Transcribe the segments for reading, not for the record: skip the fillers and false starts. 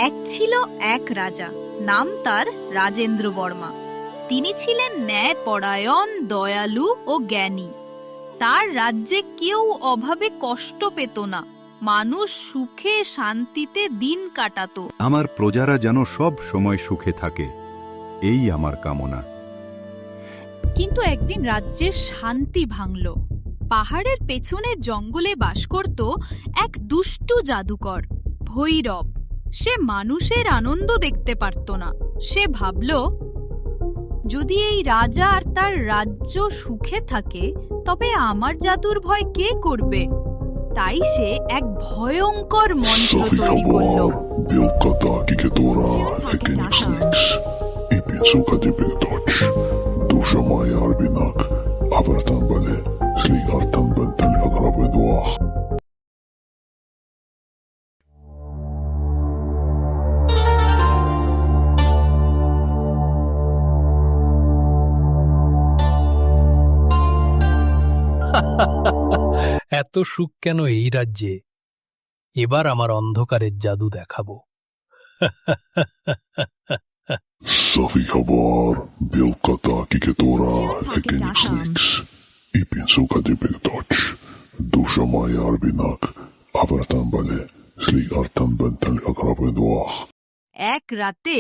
এক ছিল এক রাজা, নাম তার রাজেন্দ্র বর্মা। তিনি ছিলেন ন্যায়পরায়ণ, দয়ালু ও জ্ঞানী। তার রাজ্যে কেউ অভাবে কষ্ট পেত না, মানুষ সুখে শান্তিতে দিন কাটাতো। আমার প্রজারা যেন সব সময় সুখে থাকে, এই আমার কামনা। কিন্তু একদিন রাজ্যের শান্তি ভাঙল। পাহাড়ের পেছনে জঙ্গলে বাস করত এক দুষ্টু জাদুকর, ভৈরব। সে মানুষের আনন্দ দেখতে পারত না। সে ভাবল, যদি এই রাজা আর তার রাজ্য সুখে থাকে, তবে আমার জাদুর ভয় কে করবে? তাই সে এক ভয়ঙ্কর মন্ত্র তৈরি করল। এত সুখ কেন এই রাজ্যে? এবার আমার অন্ধকারের জাদু দেখাবো। Sophie Kabar, Bilkata Kiketora, Ekenix Leaks, Ipinsuka Dibigdotch, Dusha Maya Arbinak, Avartan Bale, Sli Artan Bentel Agrabedoach. এক রাতে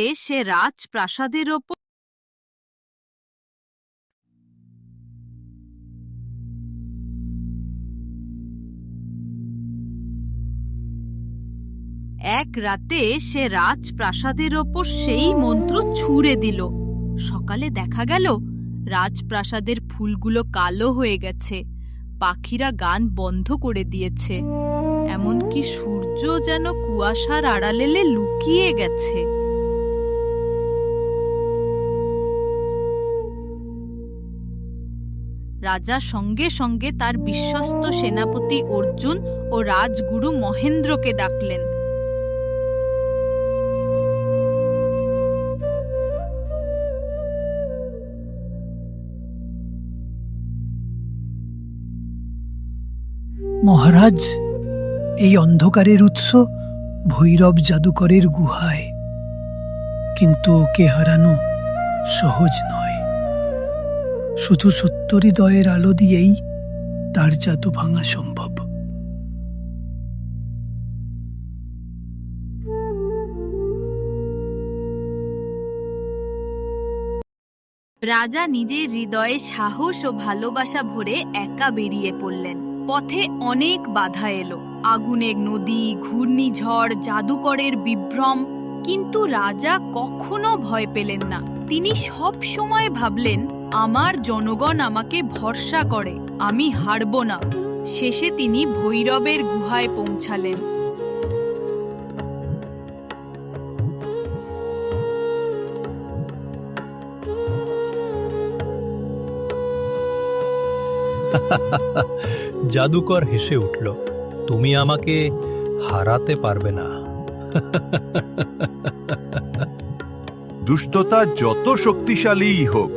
সে রাজপ্রাসাদের ওপর সেই মন্ত্র ছুঁড়ে দিল। সকালে দেখা গেল রাজপ্রাসাদের ফুলগুলো কালো হয়ে গেছে, পাখিরা গান বন্ধ করে দিয়েছে, এমনকি সূর্য যেন কুয়াশার আড়ালে লুকিয়ে গেছে। রাজা সঙ্গে সঙ্গে তার বিশ্বস্ত সেনাপতি অর্জুন ও রাজগুরু মহেন্দ্রকে ডাকলেন। মহারাজ, এই অন্ধকারের উৎস ভৈরব জাদুকরের গুহায়, কিন্তু ওকে হারানো সহজ নয়। শুধু সত্য হৃদয়ের আলো দিয়েই তার জাদু ভাঙা সম্ভব। রাজা নিজের হৃদয়ে সাহস ও ভালোবাসা ভরে একা বেরিয়ে পড়লেন। পথে অনেক বাধা এলো, আগুনের নদী, ঘূর্ণিঝড়, জাদুকরের বিভ্রম। কিন্তু রাজা কখনো ভয় পেলেন না। তিনি সব সময় ভাবলেন, আমার জনগণ আমাকে ভরসা করে, আমি হারব না। শেষে তিনি ভৈরবের গুহায় পৌঁছালেন। জাদুকর হেসে উঠল, তুমি আমাকে হারাতে পারবে না। দুষ্টতা যত শক্তিশালীই হোক,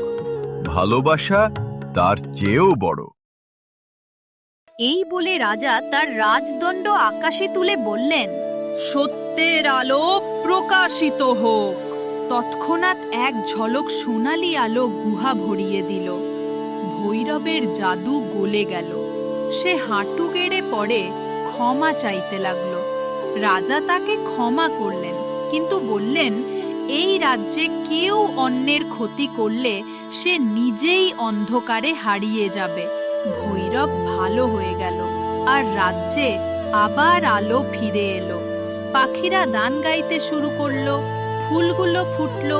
ভালোবাসা তার চেয়েও বড়। এই বলে রাজা তার রাজদণ্ড আকাশে তুলে বললেন, সত্যের আলো প্রকাশিত হোক। তৎক্ষণাৎ এক ঝলক সোনালি আলো গুহা ভরিয়ে দিল। ভৈরবের জাদু গলে গেল। সে হাঁটু গেড়ে পড়ে ক্ষমা চাইতে লাগল। রাজা তাকে ক্ষমা করলেন, কিন্তু বললেন, এই রাজ্যে কেউ অন্যের ক্ষতি করলে সে নিজেই অন্ধকারে হারিয়ে যাবে। ভৈরব ভালো হয়ে গেল, আর রাজ্যে আবার আলো ফিরে এলো। পাখিরা গান গাইতে শুরু করলো, ফুলগুলো ফুটলো,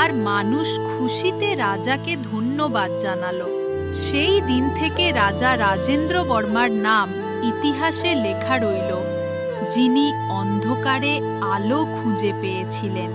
আর মানুষ খুশিতে রাজাকে ধন্যবাদ জানালো। সেই দিন থেকে রাজা রাজেন্দ্র বর্মার নাম ইতিহাসে লেখা রইল, যিনি অন্ধকারে আলো খুঁজে পেয়েছিলেন।